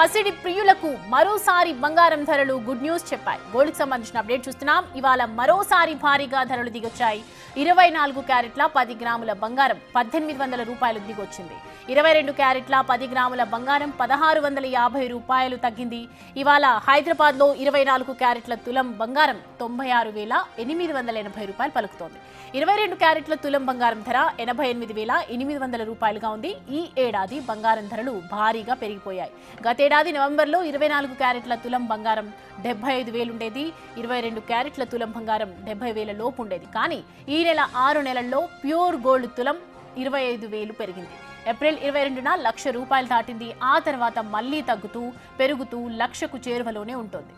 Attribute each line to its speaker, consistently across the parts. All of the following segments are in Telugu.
Speaker 1: పసిడి ప్రియులకు మరోసారి బంగారం ధరలు గుడ్ న్యూస్ చెప్పాయి. గోల్డ్కి సంబంధించిన అప్డేట్ చూస్తున్నాం. ఇవాళ మరోసారి భారీగా ధరలు దిగొచ్చాయి. 24 క్యారెట్ల 10 గ్రాముల బంగారం 1800 రూపాయలు దిగొచ్చింది. 22 క్యారెట్ల 10 గ్రాముల బంగారం 1650 రూపాయలు తగ్గింది. ఇవాళ హైదరాబాద్లో 24 క్యారెట్ల తులం బంగారం 96,880 రూపాయలు పలుకుతోంది. 22 క్యారెట్ల తులం బంగారం ధర 88,800 రూపాయలుగా ఉంది. ఈ ఏడాది బంగారం ధరలు భారీగా పెరిగిపోయాయి. గతేడాది నవంబర్లో 24 క్యారెట్ల తులం బంగారం 75,000 ఉండేది. 22 క్యారెట్ల తులం బంగారం 70,000 లోపు ఉండేది. కానీ ఈ నెల 6 నెలల్లో ప్యూర్ గోల్డ్ తులం 25,000 పెరిగింది. ఏప్రిల్ 22న 1,00,000 రూపాయలు దాటింది. ఆ తర్వాత మళ్లీ తగ్గుతూ పెరుగుతూ 1,00,000కు చేరువలోనే ఉంటుంది.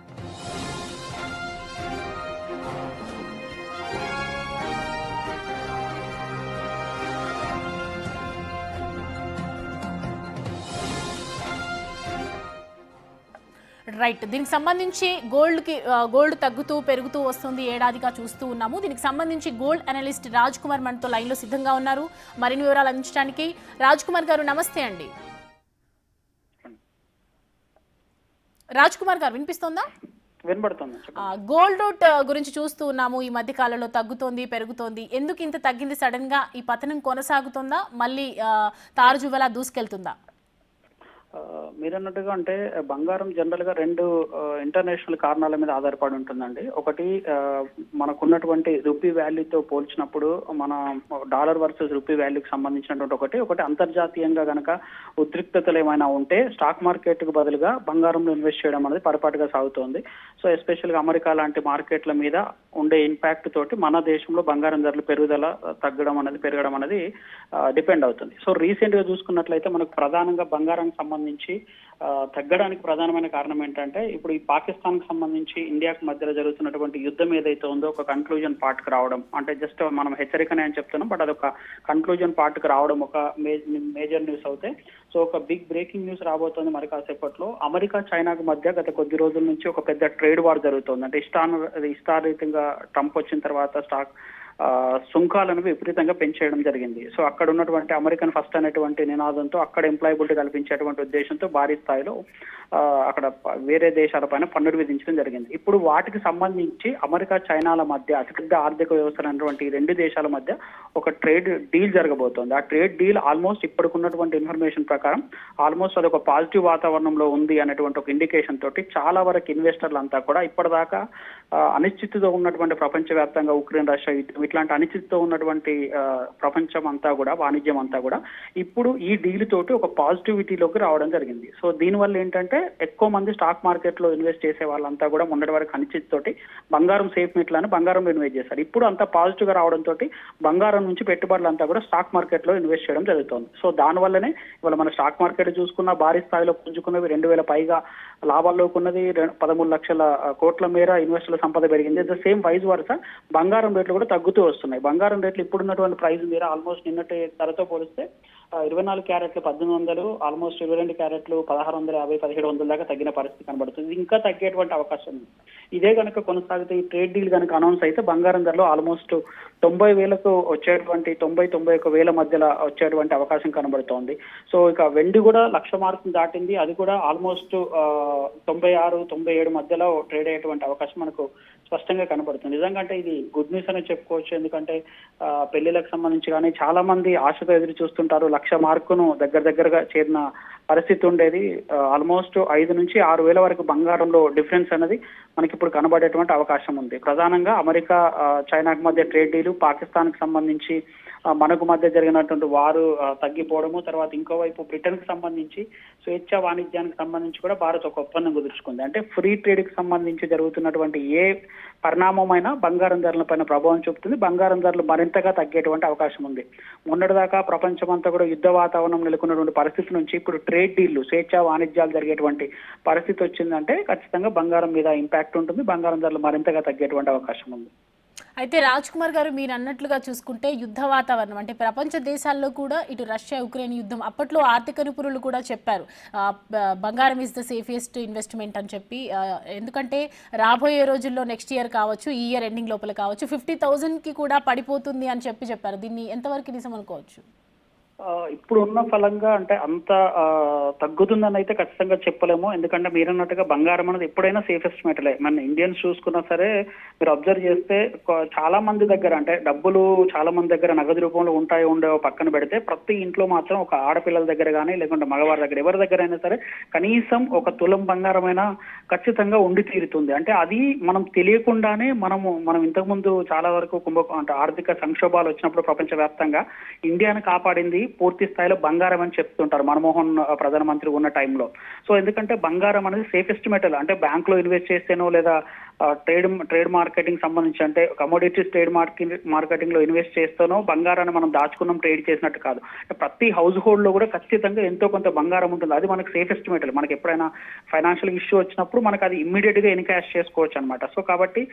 Speaker 1: రైట్, దీనికి సంబంధించి గోల్డ్ తగ్గుతూ పెరుగుతూ వస్తుంది, ఏడాదిగా చూస్తూ ఉన్నాము. దీనికి సంబంధించి గోల్డ్ అనలిస్ట్ రాజ్ కుమార్ మనతో లైన్ లో సిద్ధంగా ఉన్నారు మరిన్ని వివరాలు అందించడానికి. రాజ్ కుమార్ గారు నమస్తే అండి. రాజ్ కుమార్ గారు వినిపిస్తోందా?
Speaker 2: వినబడుతుంది.
Speaker 1: గోల్డ్ రూట్ గురించి చూస్తూ ఉన్నాము. ఈ మధ్య కాలంలో తగ్గుతోంది పెరుగుతోంది. ఎందుకు ఇంత తగ్గింది? సడన్ గా ఈ పతనం కొనసాగుతుందా, మళ్ళీ తారుజువలా దూసుకెళ్తుందా?
Speaker 2: మీరన్నట్టుగా అంటే బంగారం జనరల్ గా రెండు ఇంటర్నేషనల్ కారణాల మీద ఆధారపడి ఉంటుందండి. ఒకటి మనకున్నటువంటి రూపీ వాల్యూతో పోల్చినప్పుడు మన డాలర్ వర్సెస్ రూపీ వాల్యూకి సంబంధించినటువంటి ఒకటి అంతర్జాతీయంగా గనక ఉద్రిక్తతలు ఏమైనా ఉంటే స్టాక్ మార్కెట్ కు బదులుగా బంగారంలో ఇన్వెస్ట్ చేయడం అనేది పరిపాటుగా సాగుతోంది. సో ఎస్పెషల్ గా అమెరికా లాంటి మార్కెట్ల మీద ఉండే ఇంపాక్ట్ తోటి మన దేశంలో బంగారం ధరలు పెరగడం అనేది డిపెండ్ అవుతుంది. సో రీసెంట్ గా చూసుకున్నట్లయితే మనకు ప్రధానంగా బంగారానికి సంబంధించి తగ్గడానికి ప్రధానమైన కారణం ఏంటంటే ఇప్పుడు ఈ పాకిస్తాన్ కి సంబంధించి ఇండియాకు మధ్యలో జరుగుతున్నటువంటి యుద్ధం ఏదైతే ఉందో ఒక కన్క్లూజన్ పార్ట్ కి రావడం, అంటే జస్ట్ మనం హెచ్చరికనే అని చెప్తున్నాం, బట్ అదొక కన్క్లూజన్ పార్ట్ కి రావడం ఒక మేజర్ న్యూస్ అవుతే. సో ఒక బిగ్ బ్రేకింగ్ న్యూస్ రాబోతోంది మరి కాసేపట్లో. అమెరికా చైనాకు మధ్య గత కొద్ది రోజుల నుంచి ఒక పెద్ద ట్రేడ్ వార్ జరుగుతోంది. అంటే ఇష్టారీతంగా ట్రంప్ వచ్చిన తర్వాత సుంకాలను విపరీతంగా పెంచేయడం జరిగింది. సో అక్కడ ఉన్నటువంటి అమెరికన్ ఫస్ట్ అనేటువంటి నినాదంతో అక్కడ ఎంప్లాయబిలిటీ కల్పించేటువంటి ఉద్దేశంతో భారీ స్థాయిలో అక్కడ వేరే దేశాల పైన పన్నులు విధించడం జరిగింది. ఇప్పుడు వాటికి సంబంధించి అమెరికా చైనాల మధ్య అతిపెద్ద ఆర్థిక వ్యవస్థలు అనేటువంటి రెండు దేశాల మధ్య ఒక ట్రేడ్ డీల్ జరగబోతోంది. ఆ ట్రేడ్ డీల్ ఆల్మోస్ట్ ఇప్పటికున్నటువంటి ఇన్ఫర్మేషన్ ప్రకారం ఆల్మోస్ట్ అదొక పాజిటివ్ వాతావరణంలో ఉంది అనేటువంటి ఒక ఇండికేషన్ తోటి చాలా వరకు ఇన్వెస్టర్లు అంతా కూడా ఇప్పటిదాకా అనిశ్చితితో ఉన్నటువంటి ప్రపంచవ్యాప్తంగా ఉక్రెయిన్ రష్యా ఇట్లాంటి అనిశ్చితితో ఉన్నటువంటి ప్రపంచం అంతా కూడా వాణిజ్యం అంతా కూడా ఇప్పుడు ఈ డీల్ తోటి ఒక పాజిటివిటీలోకి రావడం జరిగింది. సో దీనివల్ల ఏంటంటే ఎక్కువ మంది స్టాక్ మార్కెట్ లో ఇన్వెస్ట్ చేసే వాళ్ళంతా కూడా మొన్నటి వరకు అనిశ్చితితోటి బంగారం సేఫ్ మెట్లని బంగారంలో ఇన్వెస్ట్ చేశారు. ఇప్పుడు అంతా పాజిటివ్ గా రావడంతో బంగారం నుంచి పెట్టుబడులంతా కూడా స్టాక్ మార్కెట్ లో ఇన్వెస్ట్ చేయడం జరుగుతుంది. సో దానివల్లనే ఇవాళ మన స్టాక్ మార్కెట్ చూసుకున్న భారీ స్థాయిలో పుంజుకున్నవి 2,000 పైగా లాభాల్లోకి ఉన్నది, 13 లక్షల కోట్ల మేర ఇన్వెస్టర్ల సంపద పెరిగింది. ద సేమ్ వైజ్ వరుస బంగారం రేట్లు కూడా తగ్గుతూ వస్తున్నాయి. బంగారం రేట్లు ఇప్పుడున్నటువంటి ప్రైస్ మీద ఆల్మోస్ట్ నిన్నటి ధరతో పోలిస్తే 24 క్యారెట్లు 1,800, ఆల్మోస్ట్ 22 క్యారెట్లు 1,650, 1,700 దాకా తగ్గిన పరిస్థితి కనబడుతుంది. ఇంకా తగ్గేటువంటి అవకాశం ఉంది. ఇదే కనుక కొనసాగితే ఈ ట్రేడ్ డీల్ కనుక అనౌన్స్ అయితే బంగారం ధరలో ఆల్మోస్ట్ 90,000కు వచ్చేటువంటి 91,000 మధ్యలో వచ్చేటువంటి అవకాశం కనబడుతోంది. సో ఇక వెండి కూడా 1,00,000 మార్కును దాటింది. అది కూడా ఆల్మోస్ట్ 96, 97 మధ్యలో ట్రేడ్ అయ్యేటువంటి అవకాశం మనకు స్పష్టంగా కనబడుతుంది. నిజంగా అంటే ఇది గుడ్ న్యూస్ అనే చెప్పుకోవచ్చు. ఎందుకంటే పెళ్లిలకు సంబంధించి కానీ చాలా మంది ఆశతో ఎదురు చూస్తుంటారు. 1,00,000 మార్కును దగ్గరగా చేరిన పరిస్థితి ఉండేది. ఆల్మోస్ట్ 5 నుంచి 6,000 వరకు బంగారంలో డిఫరెన్స్ అనేది మనకి ఇప్పుడు కనబడేటువంటి అవకాశం ఉంది. ప్రధానంగా అమెరికా చైనాకు మధ్య ట్రేడ్ డీలు, పాకిస్తాన్ కి సంబంధించి మనకు మధ్య జరిగినటువంటి వారు తగ్గిపోవడము, తర్వాత ఇంకోవైపు బ్రిటన్ కి సంబంధించి స్వేచ్ఛ వాణిజ్యానికి సంబంధించి కూడా భారత్ ఒక ఒప్పందం కుదుర్చుకుంది. అంటే ఫ్రీ ట్రేడ్ కి సంబంధించి జరుగుతున్నటువంటి ఏ పరిణామమైనా బంగారం ధరల పైన ప్రభావం చూపుతుంది. బంగారం ధరలు మరింతగా తగ్గేటువంటి అవకాశం ఉంది. మొన్నటిదాకా ప్రపంచం అంతా కూడా యుద్ధ వాతావరణం నెలకొన్నటువంటి పరిస్థితి నుంచి ఇప్పుడు ట్రేడ్ డీళ్లు, స్వేచ్ఛ వాణిజ్యాలు జరిగేటువంటి పరిస్థితి వచ్చిందంటే ఖచ్చితంగా బంగారం మీద ఇంపాక్ట్ ఉంటుంది. బంగారం ధరలు మరింతగా తగ్గేటువంటి అవకాశం ఉంది.
Speaker 1: అయితే రాజ్ కుమార్ గారు, మీరు అన్నట్లుగా చూసుకుంటే యుద్ధ వాతావరణం అంటే ప్రపంచ దేశాల్లో కూడా ఇటు రష్యా ఉక్రెయిన్ యుద్ధం, అప్పట్లో ఆర్థిక నిపుణులు కూడా చెప్పారు బంగారం ఈజ్ ద సేఫెస్ట్ ఇన్వెస్ట్మెంట్ అని చెప్పి. ఎందుకంటే రాబోయే రోజుల్లో నెక్స్ట్ ఇయర్ కావచ్చు, ఈ ఇయర్ ఎండింగ్ లోపల కావచ్చు 50,000కి కూడా పడిపోతుంది అని చెప్పారు. దీన్ని ఎంతవరకు నిజం అనుకోవచ్చు?
Speaker 2: ఇప్పుడు ఉన్న ఫలంగా అంటే అంత తగ్గుతుందని అయితే ఖచ్చితంగా చెప్పలేము. ఎందుకంటే మీరన్నట్టుగా బంగారం అనేది ఎప్పుడైనా సేఫెస్ట్ మెటలే. మన ఇండియన్స్ చూసుకున్నా సరే మీరు అబ్జర్వ్ చేస్తే చాలా మంది దగ్గర అంటే డబ్బులు చాలా మంది దగ్గర నగదు రూపంలో ఉండేవో పక్కన పెడితే ప్రతి ఇంట్లో మాత్రం ఒక ఆడపిల్లల దగ్గర కానీ లేకుంటే మగవారి దగ్గర ఎవరి దగ్గర అయినా సరే కనీసం ఒక తులం బంగారమైనా ఖచ్చితంగా ఉండి తీరుతుంది. అంటే అది మనం తెలియకుండానే మనం ఇంతకుముందు చాలా వరకు అంటే ఆర్థిక సంక్షోభాలు వచ్చినప్పుడు ప్రపంచవ్యాప్తంగా ఇండియాను కాపాడింది పూర్తి స్థాయిలో బంగారం అని చెప్తుంటారు మనమోహన్ ప్రధానమంత్రి ఉన్న టైంలో. సో ఎందుకంటే బంగారం అనేది సేఫెస్ట్ మెటల్. అంటే బ్యాంక్ లో ఇన్వెస్ట్ చేస్తేనో లేదా ట్రేడ్ మార్కెటింగ్ సంబంధించి అంటే కమోడిటీస్ ట్రేడ్ మార్కెటింగ్ లో ఇన్వెస్ట్ చేస్తేనో బంగారాన్ని మనం దాచుకున్నాం ట్రేడ్ చేసినట్టు కాదు. ప్రతి హౌస్ హోల్డ్ లో కూడా ఖచ్చితంగా ఎంతో కొంత బంగారం ఉంటుంది. అది మనకు సేఫెస్ట్ మెటల్. మనకి ఎప్పుడైనా ఫైనాన్షియల్ ఇష్యూ వచ్చినప్పుడు మనకు అది ఇమ్మీడియట్ గా ఎన్కాష్ చేసుకోవచ్చు అనమాట. సో కాబట్టి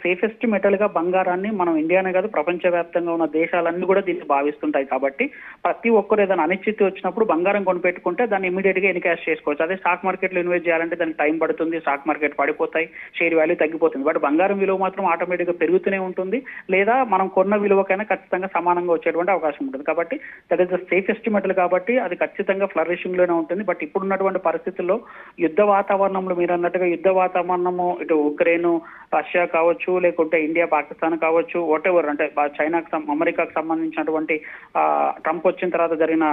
Speaker 2: సేఫెస్ట్ మెటల్ గా బంగారాన్ని మనం ఇండియానే కాదు ప్రపంచవ్యాప్తంగా ఉన్న దేశాలన్నీ కూడా దీన్ని భావిస్తుంటాయి. కాబట్టి ప్రతి ఒక్కరు ఏదైనా అనిశ్చితి వచ్చినప్పుడు బంగారం కొనిపెట్టుకుంటే దాన్ని ఇమీడియట్ గా ఎన్కాష్ చేసుకోవచ్చు. అదే స్టాక్ మార్కెట్ లో ఇన్వెస్ట్ చేయాలంటే దానికి టైం పడుతుంది, స్టాక్ మార్కెట్ పడిపోతాయి, షేర్ వాల్యూ తగ్గిపోతుంది. బట్ బంగారం విలువ మాత్రం ఆటోమేటిక్ గా పెరుగుతూనే ఉంటుంది, లేదా మనం కొన్న విలువకైనా ఖచ్చితంగా సమానంగా వచ్చేటువంటి అవకాశం ఉంటుంది. కాబట్టి that is the safest metal. కాబట్టి అది ఖచ్చితంగా ఫ్లరిషింగ్ లోనే ఉంటుంది. బట్ ఇప్పుడున్నటువంటి పరిస్థితుల్లో యుద్ధ వాతావరణంలో మీరు అన్నట్టుగా యుద్ధ వాతావరణము ఇటు ఉక్రెయిన్ రష్యా కావచ్చు, లేకుంటే ఇండియా పాకిస్తాన్ కావచ్చు, వాట్ ఎవర్ అంటే అమెరికాకు సంబంధించినటువంటి ట్రంప్ వచ్చిన తర్వాత జరిగిన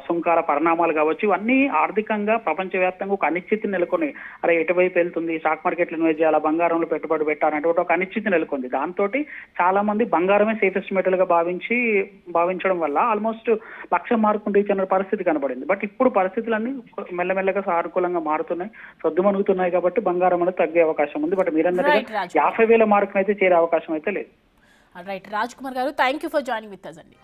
Speaker 2: సుంకాల పరిణామాలు కావచ్చు, ఇవన్నీ ఆర్థికంగా ప్రపంచవ్యాప్తంగా ఒక అనిశ్చితి నెలకొని అరే ఎటువైపు వెళ్తుంది, స్టాక్ మార్కెట్లు ఇన్వెస్ట్ చేయాలా, బంగారంలో పెట్టుబడి పెట్టాలనేటువంటి ఒక అనిశ్చితి నెలకొంది. దాంతో చాలా మంది బంగారమే సేఫెస్ట్ మెటల్ గా భావించడం వల్ల ఆల్మోస్ట్ 1,00,000 మార్కు రీచ్ అనే పరిస్థితి కనబడింది. బట్ ఇప్పుడు పరిస్థితులన్నీ మెల్లమెల్లగా సానుకూలంగా మారుతున్నాయి, సర్దుమణుగుతున్నాయి. కాబట్టి బంగారం అనేది తగ్గే అవకాశం ఉంది. బట్ మీరన్నట్టుగా 50,000 మార్కును అయితే చేరే అవకాశం అయితే లేదు.
Speaker 1: రైట్ రాజ్ కుమార్ గారు, thank you for joining with us అండి.